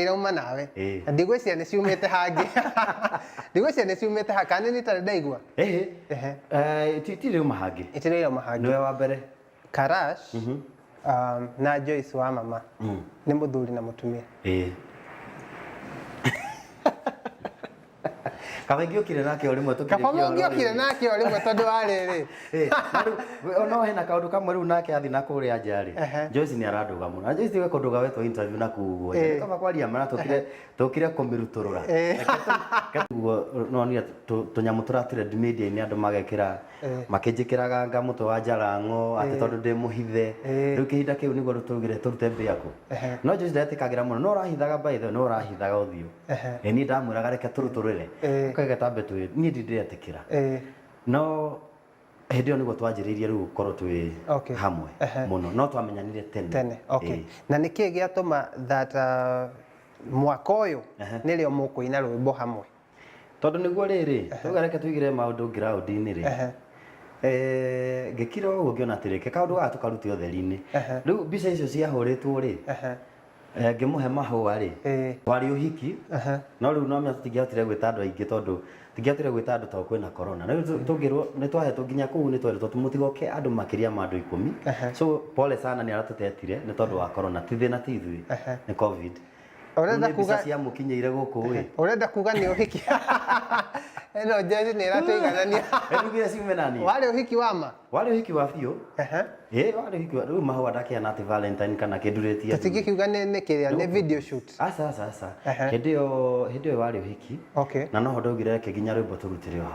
irauma nawe ndigwiciria ni ciumite hangi ndigwiciria ni ciumite hakane ni tare ndaigua itirauma hangi itirauma hangi niwe wa mbere Karash na Joyce wa mama ni muthuri na mutumia Kabangi okire nake o rimwe tukire Kabangi okire nake o rimwe tondu wa riri no hena kaundu kamwe riu nake athi na kuria njari Joyce ni aranduga muno Joyce tiwe kunduga we to interview na kuguo kama kwaria mara tukire kumiruturura no ni tunyamu turatire media ni andu magekira makinjikiraga nga mutwe wa Jalango ati tondu ndi muhithe riu kihinda kiu niguo rutugire turute mbiaku no Joyce ndetikagira muno no rahithaga baitho no rahithaga uthio ni ndamwiraga reke turuturire kage tambe tu ni ndiretikira no hedio niguo twanjiririe riu korwo twi hamwe muno no twamenyanire tene na niki giatuma that mwaka uyu nirio mukuina rwimbo hamwe tondu niguo riri tugareke tuigire maundu ground ini ri ngikira uguo ngiona atirike kaundu gaka tukaruti utheri-ini riu mbica icio ciahuritwo ri ngimuhe mahua ri wari uhiki no riu no metigĩotire gwĩta andũ aingĩ tondu tigĩotire gwĩta andũ to kwĩna corona riu tungirwo ni twahetwo nginya kuu ni twerĩtwo tũmũtigoke andũ makĩria ma andũ 10 so pole sana ni aratutetire ni tondu wa corona ti thĩna ti ithuĩ ni covid urenda kuga cia mukinyeire guku ri urenda kuga ni uhiki eno Joyce ni ratuiganania ndugira ciume nani wari uhiki wama wari uhiki wa biũ wari uhiki riu mahua ndakiana ati Valentine kana kinduretie tutigikiuga ni kiria ni video shoot asa hindi yo wari uhiki na no ndo ngire ke ginya rwimbo turutire ho